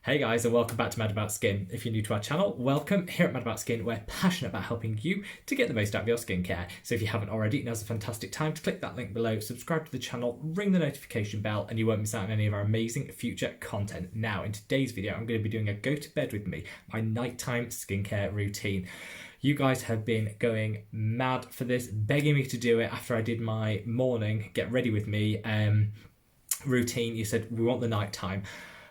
Hey guys, and welcome back to Mad About Skin. If you're new to our channel, welcome. Here at Mad About Skin, we're passionate about helping you to get the most out of your skincare. So if you haven't already, now's a fantastic time to click that link below, subscribe to the channel, ring the notification bell, and you won't miss out on any of our amazing future content. Now, in today's video, I'm going to be doing a go to bed with me, my nighttime skincare routine. You guys have been going mad for this, begging me to do it after I did my morning get ready with me routine. You said we want the nighttime.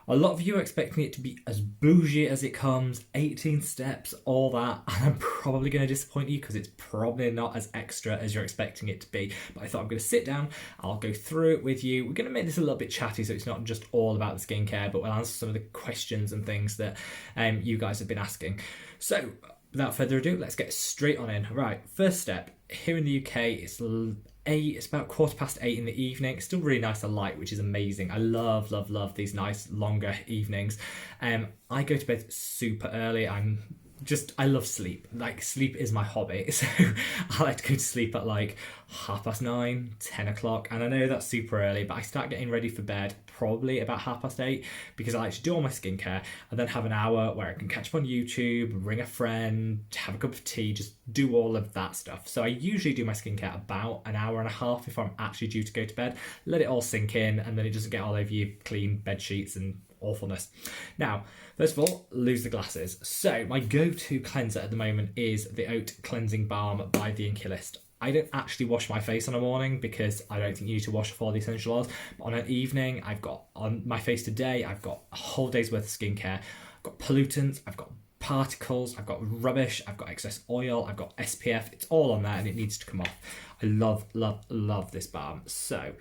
A lot of you are expecting it to be as bougie as it comes, 18 steps, all that, and I'm probably going to disappoint you because it's probably not as extra as you're expecting it to be. But I thought I'm going to sit down, I'll go through it with you. We're going to make this a little bit chatty so it's not just all about the skincare, but we'll answer some of the questions and things that you guys have been asking. So without further ado, let's get straight on in. Right, first step, here in the UK, it's about 8:15 in the evening. It's still really nice and light, which is amazing. I love these nice longer evenings. I go to bed super early. I love sleep. Like, sleep is my hobby. So I like to go to sleep at like 9:30, 10 o'clock. And I know that's super early, but I start getting ready for bed probably about 8:30 because I like to do all my skincare and then have an hour where I can catch up on YouTube, ring a friend, have a cup of tea, just do all of that stuff. So I usually do my skincare about an hour and a half if I'm actually due to go to bed. Let it all sink in and then it doesn't get all over you, clean bed sheets and awfulness. Now, first of all, lose the glasses. So my go-to cleanser at the moment is the Oat Cleansing Balm by the Inkey List. I don't actually wash my face on a morning because I don't think you need to wash for all the essential oils. But on an evening, I've got on my face today, I've got a whole day's worth of skincare. I've got pollutants, I've got particles, I've got rubbish, I've got excess oil, I've got SPF. It's all on there and it needs to come off. I love this balm. So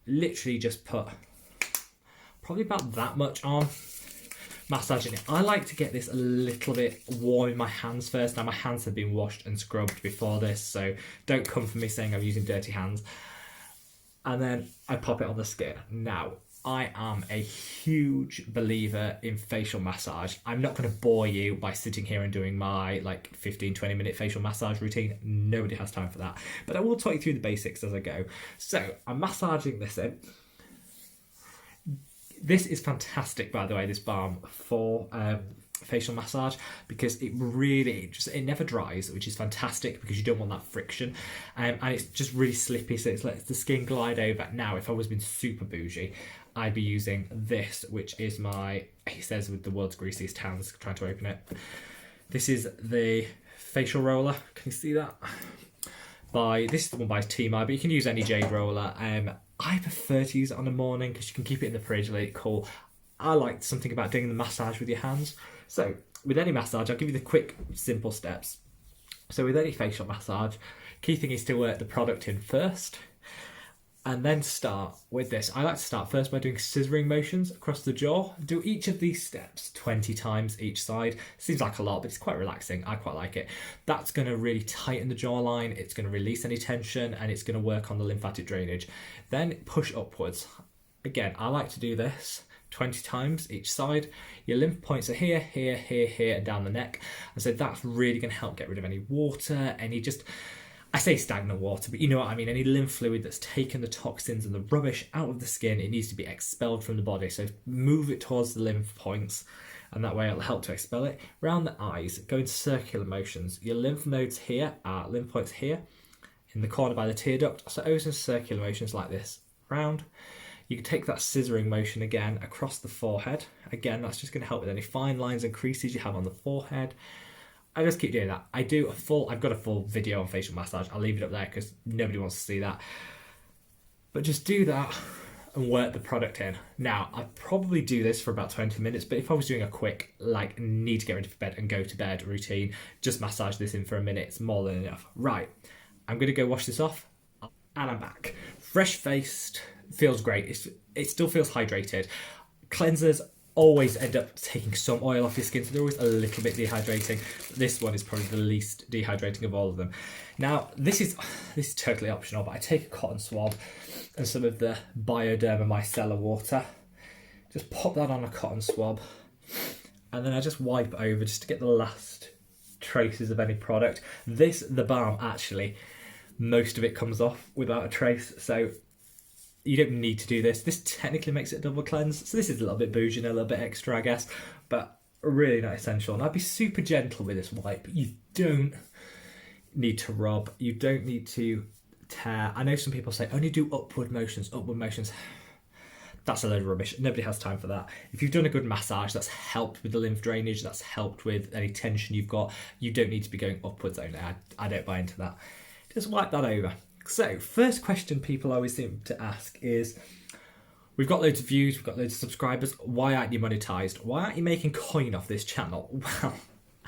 literally just put probably about that much on, massaging it. I like to get this a little bit warm in my hands first. Now my hands have been washed and scrubbed before this, so don't come for me saying I'm using dirty hands. And then I pop it on the skin. Now, I am a huge believer in facial massage. I'm not going to bore you by sitting here and doing my 15-20 minute facial massage routine. Nobody has time for that. But I will talk you through the basics as I go. So I'm massaging this in. This is fantastic, by the way, this balm for facial massage because it never dries, which is fantastic because you don't want that friction. And it's just really slippy, so it lets the skin glide over. Now, if I was being super bougie, I'd be using this, which is he says with the world's greasiest hands, trying to open it. This is the facial roller. Can you see that? This is the one by T-My, but you can use any jade roller. I prefer to use it on the morning because you can keep it in the fridge, let it cool. I like something about doing the massage with your hands. So with any massage, I'll give you the quick, simple steps. So with any facial massage, key thing is to work the product in first and then start with this. I like to start first by doing scissoring motions across the jaw. Do each of these steps 20 times each side. Seems like a lot, but it's quite relaxing. I quite like it. That's going to really tighten the jawline. It's going to release any tension and it's going to work on the lymphatic drainage. Then push upwards. Again, I like to do this 20 times each side. Your lymph points are here, here, here, here, and down the neck. And so that's really going to help get rid of any water, I say stagnant water, but you know what I mean, any lymph fluid that's taken the toxins and the rubbish out of the skin. It needs to be expelled from the body. So move it towards the lymph points and that way it'll help to expel it. Around the eyes, go into circular motions. Your lymph nodes here are lymph points here in the corner by the tear duct. So always in circular motions like this, round. You can take that scissoring motion again across the forehead. Again, that's just going to help with any fine lines and creases you have on the forehead. I just keep doing that. I've got a full video on facial massage. I'll leave it up there because nobody wants to see that. But just do that and work the product in. Now, I'd probably do this for about 20 minutes, but if I was doing a quick, need to get ready for bed and go to bed routine, just massage this in for a minute. It's more than enough. Right, I'm going to go wash this off and I'm back. Fresh-faced, feels great. It still feels hydrated. Cleansers always end up taking some oil off your skin, so they're always a little bit dehydrating. This one is probably the least dehydrating of all of them. Now, this is totally optional, but I take a cotton swab and some of the Bioderma micellar water. Just pop that on a cotton swab, and then I just wipe over just to get the last traces of any product. The balm, actually, most of it comes off without a trace, so You don't need to do this. This technically makes it a double cleanse, so this is a little bit bougie and a little bit extra, I guess, but really not essential. And I'd be super gentle with this wipe. You don't need to rub. You don't need to tear. I know some people say only do upward motions. Upward motions. That's a load of rubbish. Nobody has time for that. If you've done a good massage, that's helped with the lymph drainage, that's helped with any tension you've got. You don't need to be going upwards only. I don't buy into that. Just wipe that over. So, first question people always seem to ask is, we've got loads of views, we've got loads of subscribers, why aren't you monetized? Why aren't you making coin off this channel? Well,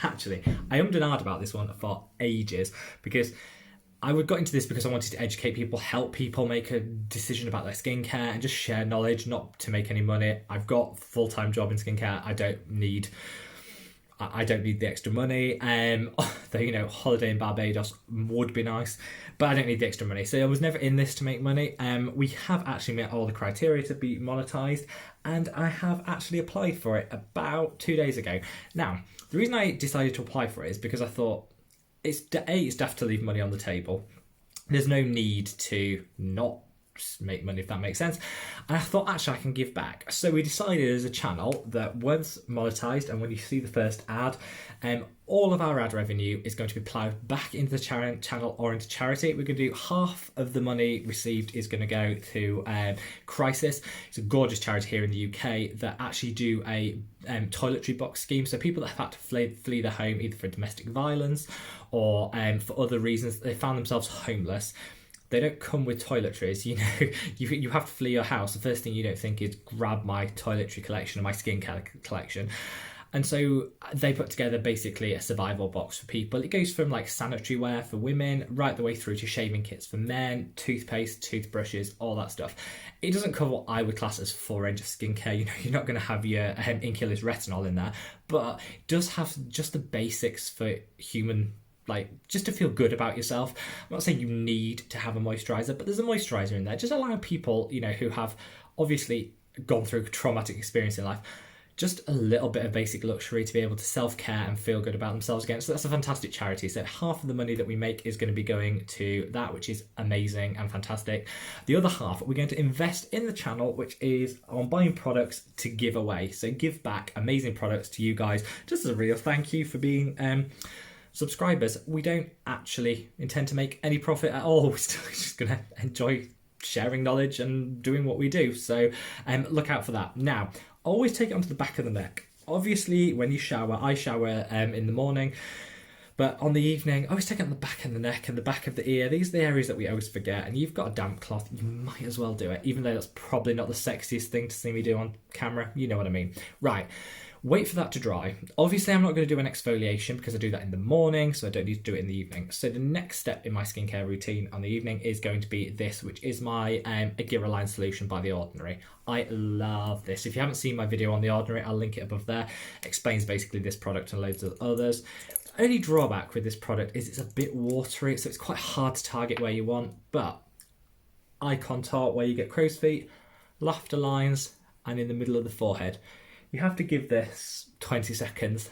actually, I ummed and ahed about this one for ages, because I got into this because I wanted to educate people, help people make a decision about their skincare, and just share knowledge, not to make any money. I've got a full-time job in skincare. I don't need the extra money. Though, holiday in Barbados would be nice, but I don't need the extra money. So I was never in this to make money. We have actually met all the criteria to be monetized, and I have actually applied for it about 2 days ago. Now, the reason I decided to apply for it is because I thought it's daft to leave money on the table. There's no need to not make money, if that makes sense. And I thought, actually, I can give back. So we decided as a channel that once monetized, and when you see the first ad, all of our ad revenue is going to be ploughed back into the channel or into charity. We're going to do half of the money received is going to go to Crisis. It's a gorgeous charity here in the UK that actually do a toiletry box scheme. So people that have had to flee their home either for domestic violence or for other reasons, they found themselves homeless. They don't come with toiletries, you have to flee your house. The first thing you don't think is grab my toiletry collection or my skincare collection. And so they put together basically a survival box for people. It goes from like sanitary wear for women right the way through to shaving kits for men, toothpaste, toothbrushes, all that stuff. It doesn't cover what I would class as full range of skincare. You're not going to have your Inkey List retinol in there, but it does have just the basics for human, just to feel good about yourself. I'm not saying you need to have a moisturiser, but there's a moisturiser in there. Just allow people, who have obviously gone through a traumatic experience in life, just a little bit of basic luxury to be able to self-care and feel good about themselves again. So that's a fantastic charity. So half of the money that we make is going to be going to that, which is amazing and fantastic. The other half, we're going to invest in the channel, which is on buying products to give away. So give back amazing products to you guys, just as a real thank you for being subscribers. We don't actually intend to make any profit at all. We're still just going to enjoy sharing knowledge and doing what we do. So look out for that. Now, always take it onto the back of the neck. Obviously, when you shower, I shower in the morning, but on the evening, always take it on the back of the neck and the back of the ear. These are the areas that we always forget. And you've got a damp cloth, you might as well do it, even though that's probably not the sexiest thing to see me do on camera. You know what I mean. Right. Wait for that to dry. Obviously, I'm not going to do an exfoliation because I do that in the morning, so I don't need to do it in the evening. So the next step in my skincare routine on the evening is going to be this, which is my agiriline solution by The Ordinary. I love this. If you haven't seen my video on The Ordinary, I'll link it above there. It explains basically this product and loads of others. The only drawback with this product is it's a bit watery, so it's quite hard to target where you want, but eye contour where you get crow's feet, laughter lines, and in the middle of the forehead. You have to give this 20 seconds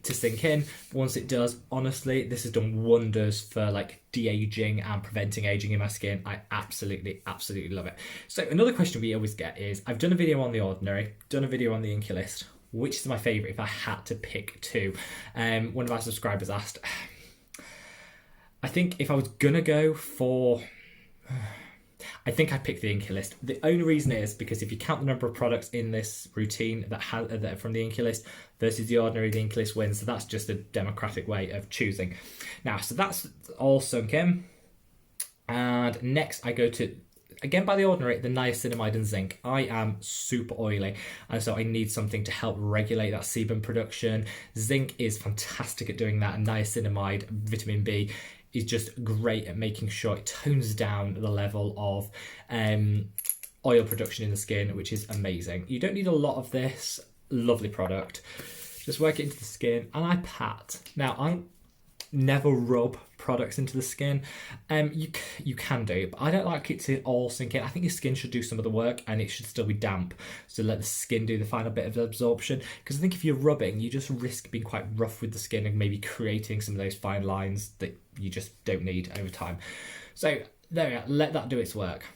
to sink in. Once it does, honestly, this has done wonders for de-aging and preventing aging in my skin. I absolutely love it. So another question we always get is, I've done a video on The Ordinary, done a video on the Inkey List. Which is my favourite if I had to pick two? One of our subscribers asked, I think if I was gonna go for... I think I'd pick the Inkey List. The only reason is because if you count the number of products in this routine that are from the Inkey List versus The Ordinary, the Inkey List wins. So that's just a democratic way of choosing. Now, so that's all sunk in. And next I go to, again by The Ordinary, the niacinamide and zinc. I am super oily, and so I need something to help regulate that sebum production. Zinc is fantastic at doing that, and niacinamide, vitamin B, is just great at making sure it tones down the level of oil production in the skin, which is amazing. You don't need a lot of this lovely product. Just work it into the skin, and I pat. Now, I never rub products into the skin. You can do, but I don't like it to all sink in. I think your skin should do some of the work, and it should still be damp, so let the skin do the final bit of absorption. Because I think if you're rubbing, you just risk being quite rough with the skin and maybe creating some of those fine lines that you just don't need over time. So there we are, let that do its work.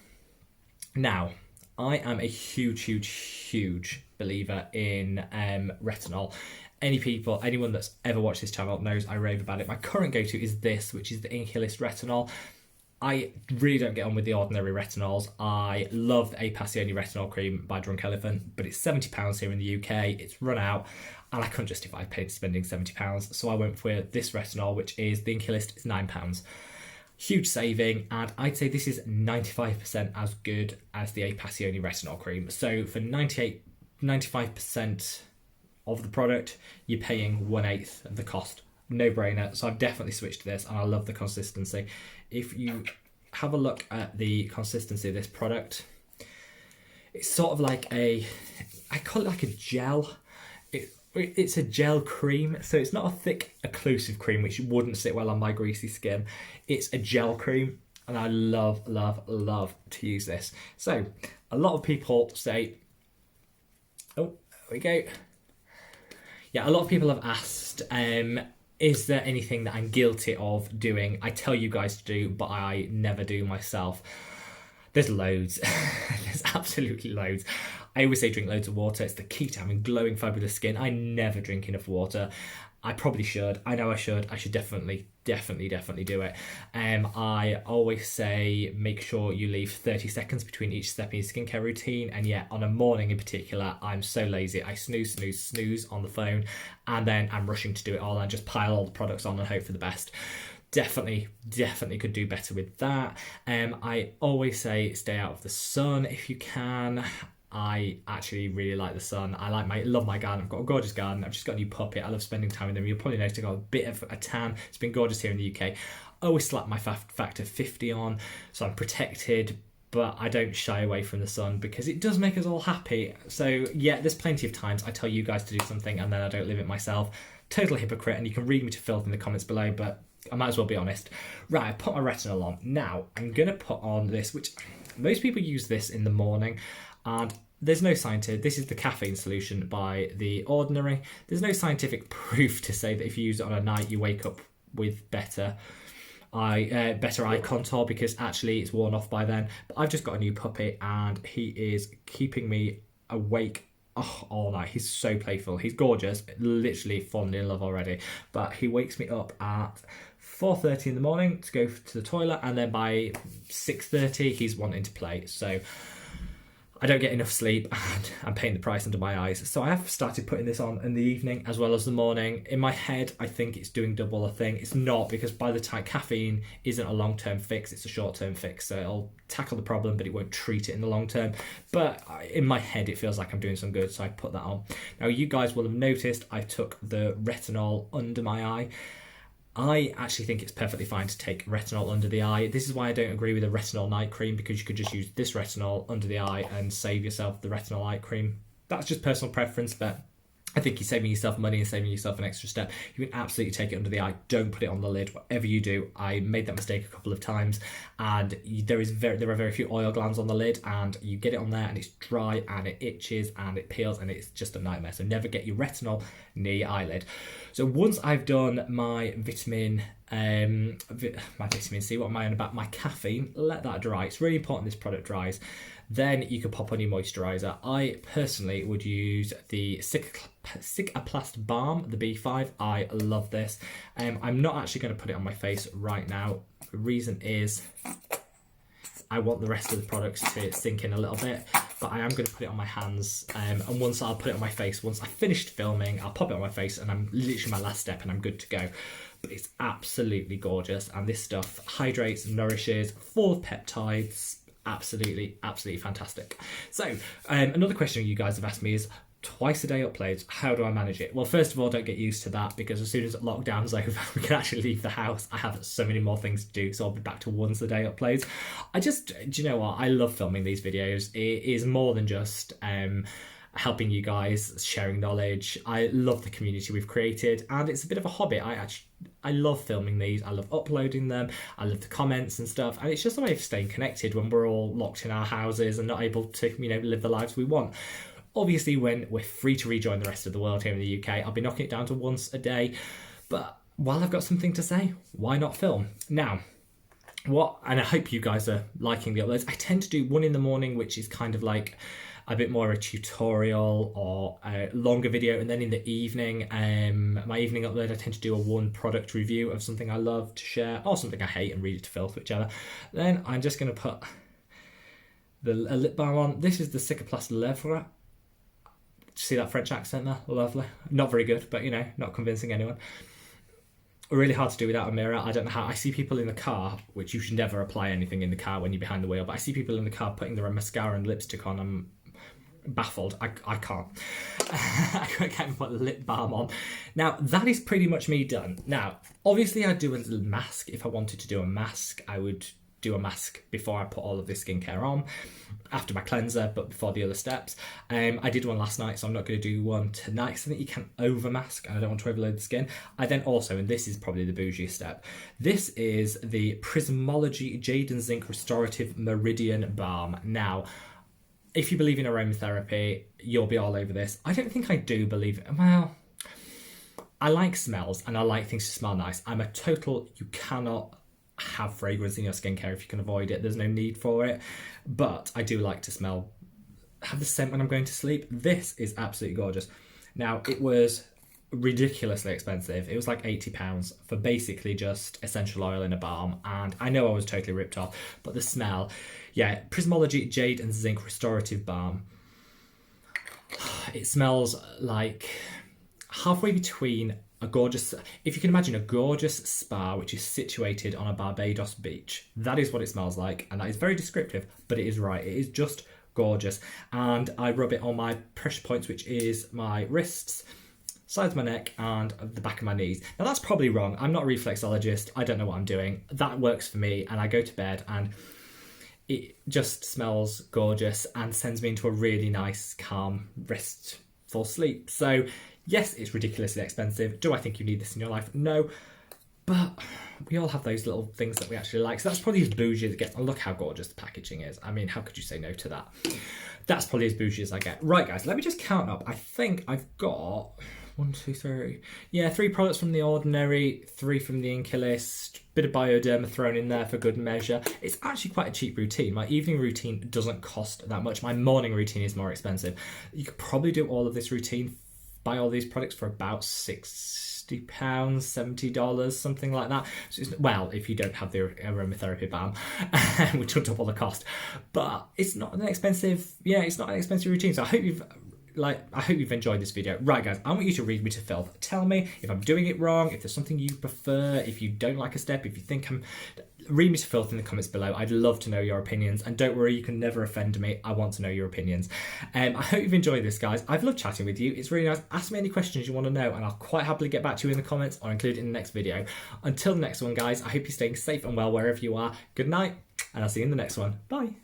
Now, I am a huge believer in retinol. Anyone that's ever watched this channel knows I rave about it. My current go-to is this, which is the Inkey List retinol. I really don't get on with the ordinary retinols. I love the Apassione retinol cream by Drunk Elephant, but it's £70 here in the UK. It's run out, and I couldn't justify spending £70. So I went for this retinol, which is the Inkey List. It's £9. Huge saving, and I'd say this is 95% as good as the Apassione retinol cream. So for 95% of the product, you're paying 1/8 of the cost. No brainer. So I've definitely switched to this, and I love the consistency. If you have a look at the consistency of this product, it's sort of like I call it like a gel. It's a gel cream, so it's not a thick occlusive cream, which wouldn't sit well on my greasy skin. It's a gel cream, and I love to use this. So a lot of people say, oh, there we go. Yeah, a lot of people have asked, is there anything that I'm guilty of doing? I tell you guys to do, but I never do myself. There's loads. There's absolutely loads. I always say drink loads of water. It's the key to having glowing, fabulous skin. I never drink enough water. I probably should. I know I should. I should definitely do it. I always say make sure you leave 30 seconds between each step in your skincare routine. And yeah, on a morning in particular, I'm so lazy. I snooze on the phone, and then I'm rushing to do it all. I just pile all the products on and hope for the best. Definitely could do better with that. I always say stay out of the sun if you can. I actually really like the sun. Love my garden. I've got a gorgeous garden. I've just got a new puppy. I love spending time with them. You'll probably notice I got a bit of a tan. It's been gorgeous here in the UK. I always slap my factor 50 on, so I'm protected, but I don't shy away from the sun because it does make us all happy. So yeah, there's plenty of times I tell you guys to do something and then I don't live it myself. Total hypocrite, and you can read me to filth in the comments below, but I might as well be honest. Right, I put my retinol on. Now, I'm going to put on this, which most people use this in the morning, and there's no scientific, this is the caffeine solution by The Ordinary. There's no scientific proof to say that if you use it on a night, you wake up with better eye contour, because actually it's worn off by then. But I've just got a new puppy, and he is keeping me awake all night. He's so playful. He's gorgeous. Literally fallen in love already. But he wakes me up at 4:30 in the morning to go to the toilet, and then by 6:30 he's wanting to play. So I don't get enough sleep, and I'm paying the price under my eyes. So I have started putting this on in the evening as well as the morning. In my head, I think it's doing double a thing. It's not, because by the time caffeine isn't a long-term fix, it's a short-term fix. So it'll tackle the problem, but it won't treat it in the long term. But in my head, it feels like I'm doing some good, so I put that on. Now, you guys will have noticed I took the retinol under my eye. I actually think it's perfectly fine to take retinol under the eye. This is why I don't agree with a retinol night cream, because you could just use this retinol under the eye and save yourself the retinol eye cream. That's just personal preference, but I think you're saving yourself money and saving yourself an extra step. You can absolutely take it under the eye. Don't put it on the lid. Whatever you do, I made that mistake a couple of times, and there are very few oil glands on the lid, and you get it on there and it's dry and it itches and it peels and it's just a nightmare. So never get your retinol near your eyelid. So once I've done my vitamin C, what am I on about? My caffeine, let that dry. It's really important this product dries. Then you can pop on your moisturiser. I personally would use the cicaplast balm, the B5. I love this. I'm not actually going to put it on my face right now. The reason is I want the rest of the products to sink in a little bit, but I am going to put it on my hands. And once I'll put it on my face, once I've finished filming, I'll pop it on my face, and I'm literally my last step and I'm good to go. But it's absolutely gorgeous, and this stuff hydrates, nourishes, full of peptides. Absolutely fantastic. So another question you guys have asked me is twice a day uploads. How do I manage it? Well, first of all, don't get used to that, because as soon as lockdown's over, we can actually leave the house. I have so many more things to do, so I'll be back to once a day uploads. Do you know what? I love filming these videos. It is more than just helping you guys, sharing knowledge. I love the community we've created, and it's a bit of a hobby. I love filming these. I love uploading them. I love the comments and stuff, and it's just a way of staying connected when we're all locked in our houses and not able to, live the lives we want. Obviously, when we're free to rejoin the rest of the world here in the UK, I'll be knocking it down to once a day. But while I've got something to say, why not film? Now, and I hope you guys are liking the uploads. I tend to do one in the morning, which is kind of like a bit more a tutorial or a longer video, and then in the evening, my evening upload, I tend to do a one product review of something I love to share or something I hate and read it to filth, whichever. Then I'm just going to put a lip balm on. This is the Cicaplast Lèvres. See that French accent there? Lovely. Not very good, but you know, not convincing anyone. Really hard to do without a mirror. I don't know how. I see people in the car, which you should never apply anything in the car when you're behind the wheel, but I see people in the car putting their mascara and lipstick on. I'm baffled. I can't. I can't put lip balm on. Now, that is pretty much me done. Now, obviously I'd do a little mask. If I wanted to do a mask, I would do a mask before I put all of this skincare on, after my cleanser, but before the other steps. I did one last night, so I'm not going to do one tonight, because I think you can over mask and I don't want to overload the skin. I then also, and this is probably the bougie step, this is the Prismologie Jade and Zinc Restorative Meridian Balm. Now, if you believe in aromatherapy, you'll be all over this. I don't think I do believe it. Well, I like smells and I like things to smell nice. I'm a total, you cannot have fragrance in your skincare if you can avoid it. There's no need for it. But I do like to have the scent when I'm going to sleep. This is absolutely gorgeous. Now, it was ridiculously expensive. It was like £80 for basically just essential oil in a balm. And I know I was totally ripped off, but the smell, yeah, Prismologie Jade and Zinc Restorative Balm. It smells like halfway between a gorgeous, if you can imagine a gorgeous spa which is situated on a Barbados beach. That is what it smells like, and that is very descriptive, but it is right. It is just gorgeous. And I rub it on my pressure points, which is my wrists, sides of my neck, and the back of my knees. Now that's probably wrong. I'm not a reflexologist. I don't know what I'm doing. That works for me, and I go to bed and it just smells gorgeous and sends me into a really nice, calm, restful sleep. So yes, it's ridiculously expensive. Do I think you need this in your life? No. But we all have those little things that we actually like. So that's probably as bougie as it gets. And look how gorgeous the packaging is. I mean, how could you say no to that? That's probably as bougie as I get. Right, guys, let me just count up. I think I've got 1, 2, 3. Yeah, 3 products from The Ordinary, 3 from the Inkey List, bit of Bioderma thrown in there for good measure. It's actually quite a cheap routine. My evening routine doesn't cost that much. My morning routine is more expensive. You could probably do all of this routine, buy all these products for about £60, $70, something like that. So well, if you don't have the aromatherapy balm, which will double the cost. But it's not an expensive, it's not an expensive routine. So I hope you've enjoyed this video. Right, guys, I want you to read me to filth. Tell me if I'm doing it wrong, if there's something you prefer, if you don't like a step, if you think read me to filth in the comments below. I'd love to know your opinions, and don't worry, you can never offend me. I want to know your opinions. I hope you've enjoyed this, guys. I've loved chatting with you. It's really nice. Ask me any questions you want to know, and I'll quite happily get back to you in the comments or include it in the next video. Until the next one, guys, I hope you're staying safe and well wherever you are. Good night, and I'll see you in the next one. Bye.